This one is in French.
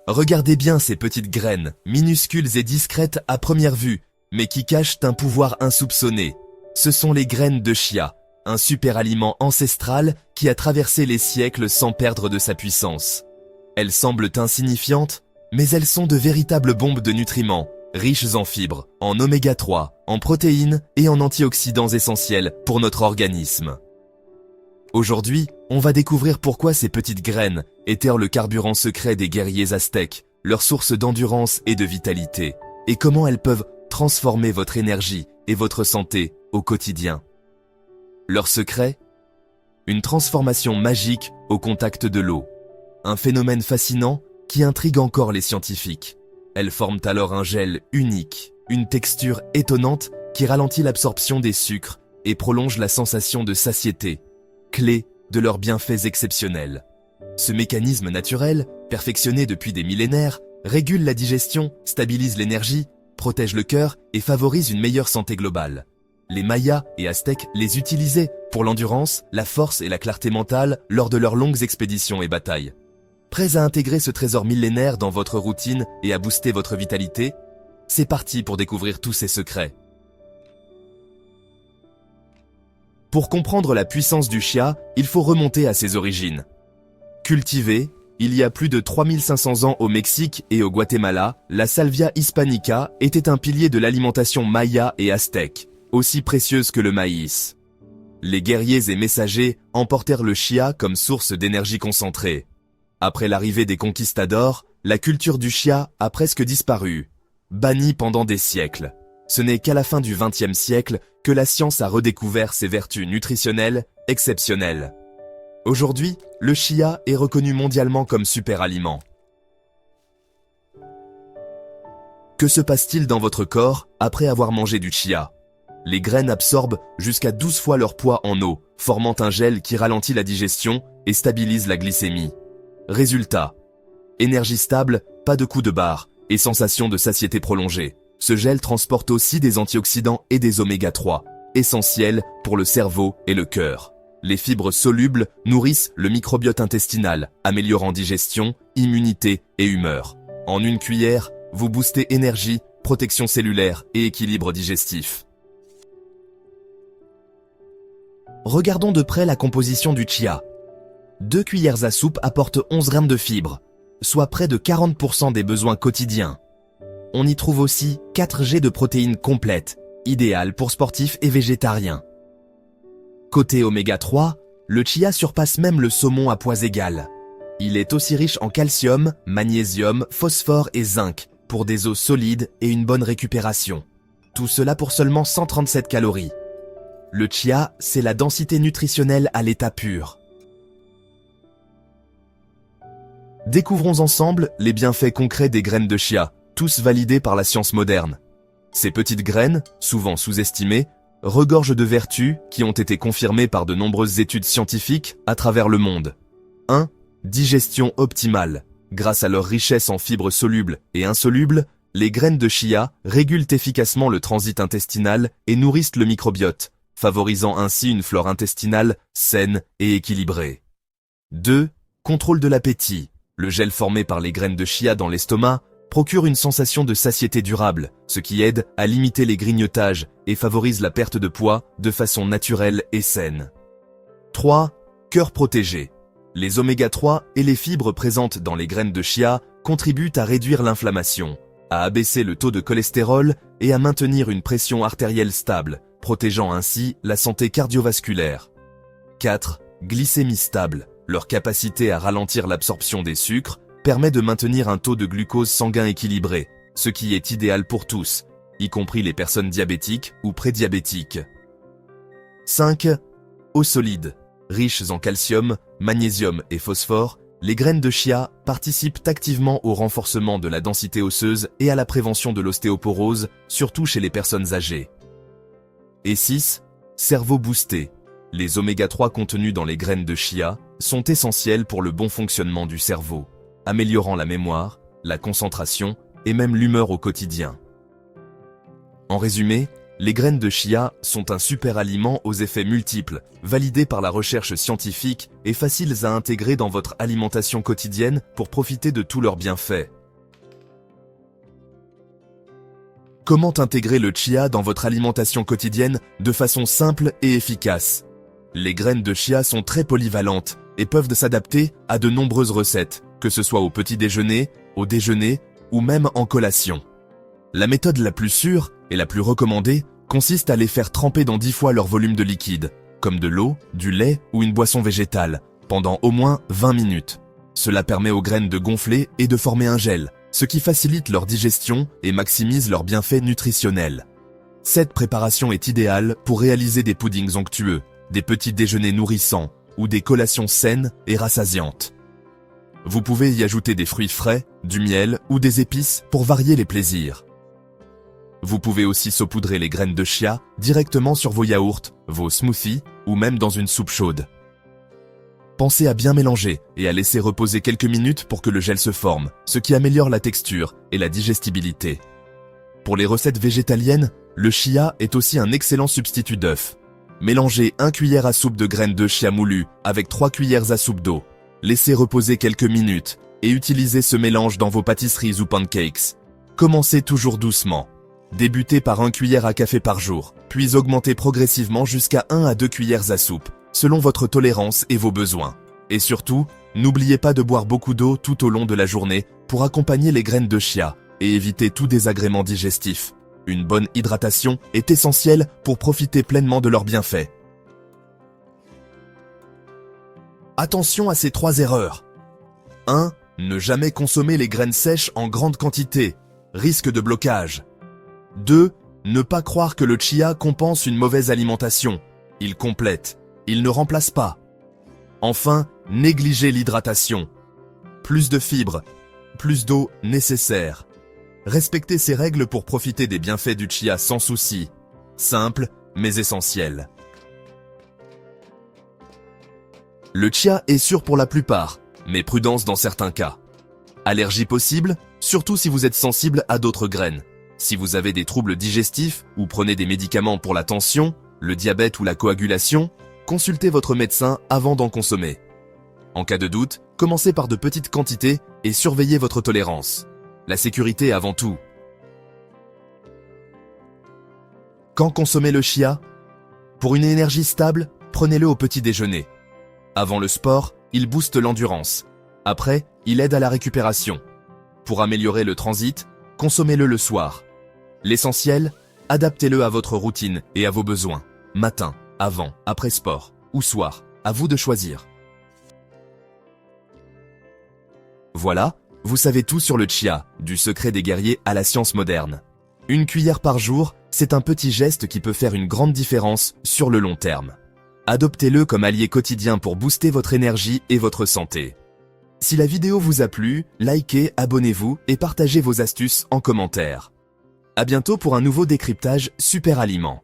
Regardez bien ces petites graines, minuscules et discrètes à première vue, mais qui cachent un pouvoir insoupçonné. Ce sont les graines de chia, un super aliment ancestral qui a traversé les siècles sans perdre de sa puissance. Elles semblent insignifiantes, mais elles sont de véritables bombes de nutriments, riches en fibres, en oméga 3, en protéines et en antioxydants essentiels pour notre organisme. Aujourd'hui, on va découvrir pourquoi ces petites graines étaient le carburant secret des guerriers aztèques, leur source d'endurance et de vitalité, et comment elles peuvent transformer votre énergie et votre santé au quotidien. Leur secret ? Une transformation magique au contact de l'eau. Un phénomène fascinant qui intrigue encore les scientifiques. Elles forment alors un gel unique, une texture étonnante qui ralentit l'absorption des sucres et prolonge la sensation de satiété, clé de leurs bienfaits exceptionnels. Ce mécanisme naturel, perfectionné depuis des millénaires, régule la digestion, stabilise l'énergie, protège le cœur et favorise une meilleure santé globale. Les Mayas et Aztèques les utilisaient pour l'endurance, la force et la clarté mentale lors de leurs longues expéditions et batailles. Prêts à intégrer ce trésor millénaire dans votre routine et à booster votre vitalité ? C'est parti pour découvrir tous ces secrets. Pour comprendre la puissance du chia, il faut remonter à ses origines. Cultivée, il y a plus de 3500 ans au Mexique et au Guatemala, la Salvia hispanica était un pilier de l'alimentation maya et aztèque, aussi précieuse que le maïs. Les guerriers et messagers emportèrent le chia comme source d'énergie concentrée. Après l'arrivée des conquistadors, la culture du chia a presque disparu, bannie pendant des siècles. Ce n'est qu'à la fin du XXe siècle que la science a redécouvert ses vertus nutritionnelles exceptionnelles. Aujourd'hui, le chia est reconnu mondialement comme super aliment. Que se passe-t-il dans votre corps après avoir mangé du chia ? Les graines absorbent jusqu'à 12 fois leur poids en eau, formant un gel qui ralentit la digestion et stabilise la glycémie. Résultat : énergie stable, pas de coup de barre et sensation de satiété prolongée. Ce gel transporte aussi des antioxydants et des oméga 3, essentiels pour le cerveau et le cœur. Les fibres solubles nourrissent le microbiote intestinal, améliorant digestion, immunité et humeur. En une cuillère, vous boostez énergie, protection cellulaire et équilibre digestif. Regardons de près la composition du chia. 2 cuillères à soupe apportent 11 grammes de fibres, soit près de 40% des besoins quotidiens. On y trouve aussi 4 G de protéines complètes, idéales pour sportifs et végétariens. Côté oméga 3, le chia surpasse même le saumon à poids égal. Il est aussi riche en calcium, magnésium, phosphore et zinc, pour des os solides et une bonne récupération. Tout cela pour seulement 137 calories. Le chia, c'est la densité nutritionnelle à l'état pur. Découvrons ensemble les bienfaits concrets des graines de chia, tous validés par la science moderne. Ces petites graines, souvent sous-estimées, regorgent de vertus qui ont été confirmées par de nombreuses études scientifiques à travers le monde. 1. Digestion optimale. Grâce à leur richesse en fibres solubles et insolubles, les graines de chia régulent efficacement le transit intestinal et nourrissent le microbiote, favorisant ainsi une flore intestinale saine et équilibrée. 2. Contrôle de l'appétit. Le gel formé par les graines de chia dans l'estomac procure une sensation de satiété durable, ce qui aide à limiter les grignotages et favorise la perte de poids de façon naturelle et saine. 3. Cœur protégé. Les oméga 3 et les fibres présentes dans les graines de chia contribuent à réduire l'inflammation, à abaisser le taux de cholestérol et à maintenir une pression artérielle stable, protégeant ainsi la santé cardiovasculaire. 4. Glycémie stable. Leur capacité à ralentir l'absorption des sucres permet de maintenir un taux de glucose sanguin équilibré, ce qui est idéal pour tous, y compris les personnes diabétiques ou prédiabétiques. 5. Eau solide. Riches en calcium, magnésium et phosphore, les graines de chia participent activement au renforcement de la densité osseuse et à la prévention de l'ostéoporose, surtout chez les personnes âgées. Et 6. Cerveau boosté. Les oméga 3 contenus dans les graines de chia sont essentiels pour le bon fonctionnement du cerveau, améliorant la mémoire, la concentration et même l'humeur au quotidien. En résumé, Les graines de chia sont un super aliment aux effets multiples, validés par la recherche scientifique et faciles à intégrer dans votre alimentation quotidienne pour profiter de tous leurs bienfaits. Comment intégrer le chia dans votre alimentation quotidienne de façon simple et efficace? Les graines de chia sont très polyvalentes et peuvent s'adapter à de nombreuses recettes, que ce soit au petit déjeuner, au déjeuner ou même en collation. La méthode la plus sûre et la plus recommandée consiste à les faire tremper dans 10 fois leur volume de liquide, comme de l'eau, du lait ou une boisson végétale, pendant au moins 20 minutes. Cela permet aux graines de gonfler et de former un gel, ce qui facilite leur digestion et maximise leurs bienfaits nutritionnels. Cette préparation est idéale pour réaliser des puddings onctueux, des petits déjeuners nourrissants ou des collations saines et rassasiantes. Vous pouvez y ajouter des fruits frais, du miel ou des épices pour varier les plaisirs. Vous pouvez aussi saupoudrer les graines de chia directement sur vos yaourts, vos smoothies ou même dans une soupe chaude. Pensez à bien mélanger et à laisser reposer quelques minutes pour que le gel se forme, ce qui améliore la texture et la digestibilité. Pour les recettes végétaliennes, le chia est aussi un excellent substitut d'œuf. Mélangez 1 cuillère à soupe de graines de chia moulues avec 3 cuillères à soupe d'eau. Laissez reposer quelques minutes et utilisez ce mélange dans vos pâtisseries ou pancakes. Commencez toujours doucement. Débutez par 1 cuillère à café par jour, puis augmentez progressivement jusqu'à 1 à 2 cuillères à soupe, selon votre tolérance et vos besoins. Et surtout, n'oubliez pas de boire beaucoup d'eau tout au long de la journée pour accompagner les graines de chia et éviter tout désagrément digestif. Une bonne hydratation est essentielle pour profiter pleinement de leurs bienfaits. Attention à ces 3 erreurs. 1. Ne jamais consommer les graines sèches en grande quantité. Risque de blocage. 2. Ne pas croire que le chia compense une mauvaise alimentation. Il complète. Il ne remplace pas. Enfin, négligez l'hydratation. Plus de fibres, plus d'eau nécessaire. Respectez ces règles pour profiter des bienfaits du chia sans souci. Simple, mais essentiel. Le chia est sûr pour la plupart, mais prudence dans certains cas. Allergie possible, surtout si vous êtes sensible à d'autres graines. Si vous avez des troubles digestifs ou prenez des médicaments pour la tension, le diabète ou la coagulation, consultez votre médecin avant d'en consommer. En cas de doute, commencez par de petites quantités et surveillez votre tolérance. La sécurité avant tout. Quand consommer le chia? Pour une énergie stable, prenez-le au petit déjeuner. Avant le sport, il booste l'endurance. Après, il aide à la récupération. Pour améliorer le transit, consommez-le le soir. L'essentiel, adaptez-le à votre routine et à vos besoins. Matin, avant, après sport ou soir, à vous de choisir. Voilà, vous savez tout sur le chia, du secret des guerriers à la science moderne. 1 cuillère par jour, c'est un petit geste qui peut faire une grande différence sur le long terme. Adoptez-le comme allié quotidien pour booster votre énergie et votre santé. Si la vidéo vous a plu, likez, abonnez-vous et partagez vos astuces en commentaire. À bientôt pour un nouveau décryptage super aliment.